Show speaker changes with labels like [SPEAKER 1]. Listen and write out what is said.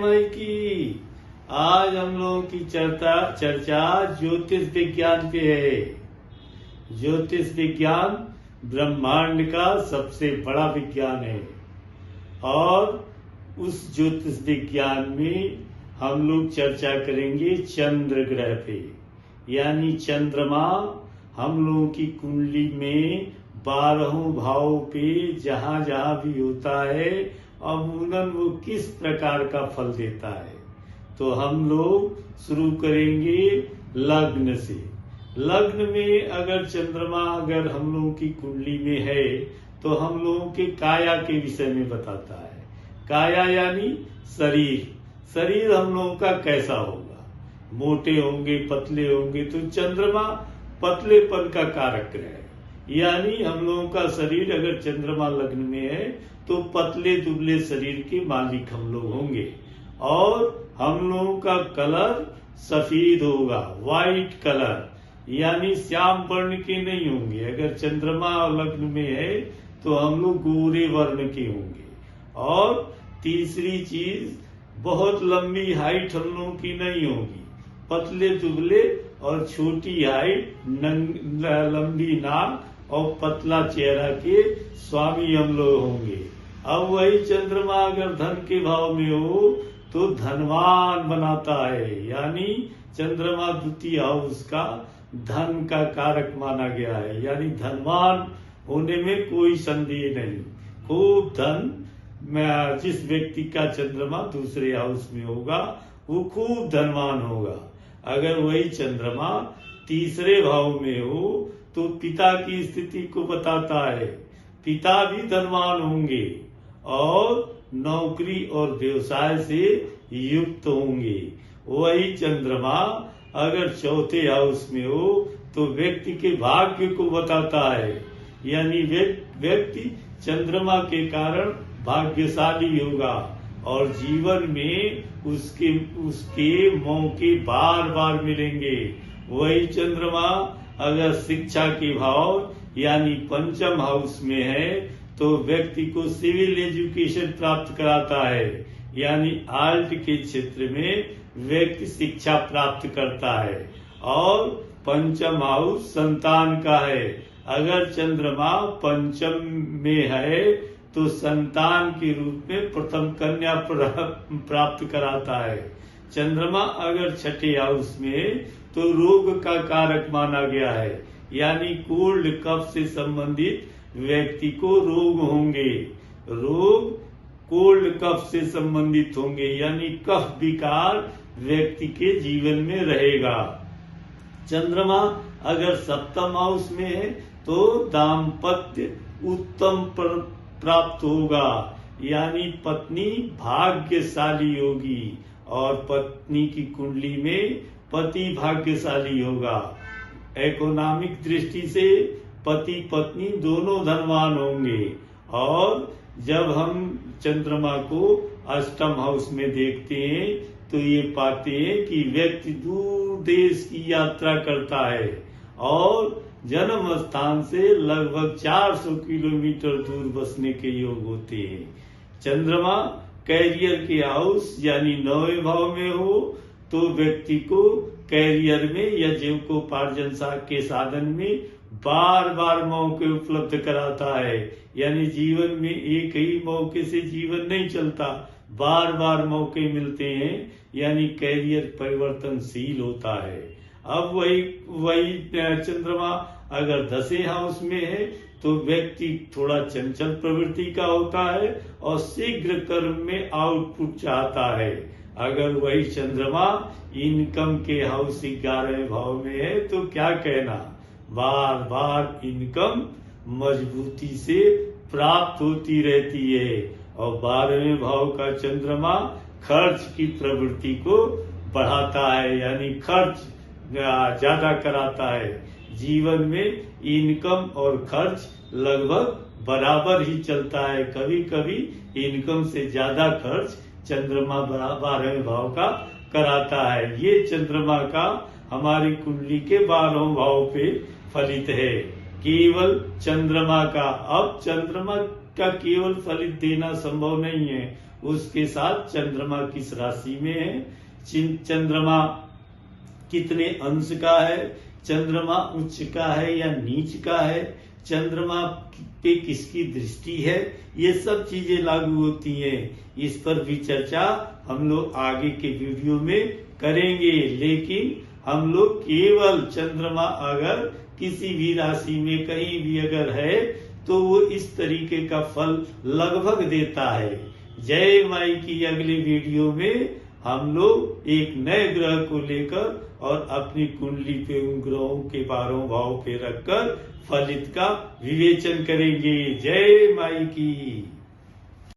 [SPEAKER 1] माई की। आज हम लोगों की चर्चा ज्योतिष विज्ञान पे है। ज्योतिष विज्ञान ब्रह्मांड का सबसे बड़ा विज्ञान है और उस ज्योतिष विज्ञान में हम लोग चर्चा करेंगे चंद्र ग्रह पे, यानी चंद्रमा हम लोगों की कुंडली में 12 भावों पे जहां जहां भी होता है अमूमन वो किस प्रकार का फल देता है। तो हम लोग शुरू करेंगे लग्न से। लग्न में अगर चंद्रमा अगर हम लोगों की कुंडली में है तो हम लोगों के काया के विषय में बताता है। काया यानी शरीर। शरीर हम लोगों का कैसा होगा, मोटे होंगे, पतले होंगे। तो चंद्रमा पतलेपन का कारक ग्रह है, यानी हम लोगों का शरीर अगर चंद्रमा लग्न में है तो पतले दुबले शरीर के मालिक हम लोग होंगे। और हम लोगों का कलर सफेद होगा, व्हाइट कलर, यानी श्याम वर्ण के नहीं होंगे। अगर चंद्रमा लग्न में है तो हम लोग गोरे वर्ण के होंगे। और तीसरी चीज, बहुत लंबी हाइट हम लोगों की नहीं होगी, पतले दुबले और छोटी हाइट, लंबी नाक और पतला चेहरा के स्वामी हम लोग होंगे। अब वही चंद्रमा अगर धन के भाव में हो तो धनवान बनाता है, यानी चंद्रमा द्वितीय हाउस का धन का कारक माना गया है, यानी धनवान होने में कोई संदेह नहीं। खूब धन, जिस व्यक्ति का चंद्रमा दूसरे हाउस में होगा वो खूब धनवान होगा। अगर वही चंद्रमा तीसरे भाव में हो तो पिता की स्थिति को बताता है, पिता भी धनवान होंगे और नौकरी और व्यवसाय से युक्त होंगे। वही चंद्रमा अगर चौथे हाउस में हो तो व्यक्ति के भाग्य को बताता है, यानी व्यक्ति चंद्रमा के कारण भाग्यशाली होगा और जीवन में उसके मौके बार बार मिलेंगे। वही चंद्रमा अगर शिक्षा के भाव यानी पंचम हाउस में है तो व्यक्ति को सिविल एजुकेशन प्राप्त कराता है, यानी आर्ट के क्षेत्र में व्यक्ति शिक्षा प्राप्त करता है। और पंचम हाउस संतान का है, अगर चंद्रमा पंचम में है तो संतान के रूप में प्रथम कन्या प्राप्त कराता है। चंद्रमा अगर छठे हाउस में तो रोग का कारक माना गया है, यानी कोल्ड कफ से संबंधित व्यक्ति को रोग होंगे। रोग कोल्ड कफ से संबंधित होंगे, यानी कफ विकार व्यक्ति के जीवन में रहेगा। चंद्रमा अगर सप्तम हाउस में है तो दाम्पत्य उत्तम प्राप्त होगा, यानी पत्नी भाग्यशाली होगी और पत्नी की कुंडली में पति भाग्यशाली होगा। इकोनॉमिक दृष्टि से पति पत्नी दोनों धनवान होंगे। और जब हम चंद्रमा को अष्टम हाउस में देखते हैं तो ये पाते हैं कि व्यक्ति दूर देश की यात्रा करता है और जन्म स्थान से लगभग 400 किलोमीटर दूर बसने के योग होते हैं। चंद्रमा कैरियर के हाउस यानी 9वें भाव में हो तो व्यक्ति को कैरियर में या जीविकोपार्जन के साधन में बार बार मौके उपलब्ध कराता है, यानी जीवन में एक ही मौके से जीवन नहीं चलता, बार बार मौके मिलते हैं, यानी कैरियर परिवर्तनशील होता है। अब वही चंद्रमा अगर 10वें हाउस में है तो व्यक्ति थोड़ा चंचल प्रवृत्ति का होता है और शीघ्र कर्म में आउटपुट चाहता है। अगर वही चंद्रमा इनकम के हाउस 11वें भाव में है तो क्या कहना, बार बार इनकम मजबूती से प्राप्त होती रहती है। और 12वें भाव का चंद्रमा खर्च की प्रवृत्ति को बढ़ाता है, यानी खर्च ज्यादा कराता है। जीवन में इनकम और खर्च लगभग बराबर ही चलता है, कभी कभी इनकम से ज्यादा खर्च चंद्रमा 12वें भाव का कराता है। ये चंद्रमा का हमारी कुंडली के 12वें भाव पे फलित है, केवल चंद्रमा का। अब चंद्रमा का केवल फलित देना संभव नहीं है, उसके साथ चंद्रमा किस राशि में है, चंद्रमा कितने अंश का है, चंद्रमा उच्च का है या नीच का है, चंद्रमा पे किसकी दृष्टि है, ये सब चीजें लागू होती हैं। इस पर भी चर्चा हम लोग आगे के वीडियो में करेंगे। लेकिन हम लोग केवल चंद्रमा अगर किसी भी राशि में कहीं भी अगर है तो वो इस तरीके का फल लगभग देता है। जय माई की अगले वीडियो में हम लोग एक नए ग्रह को लेकर और अपनी कुंडली पे उन ग्रहों के 12 भाव पे रखकर फलित का विवेचन करेंगे। जय माई की।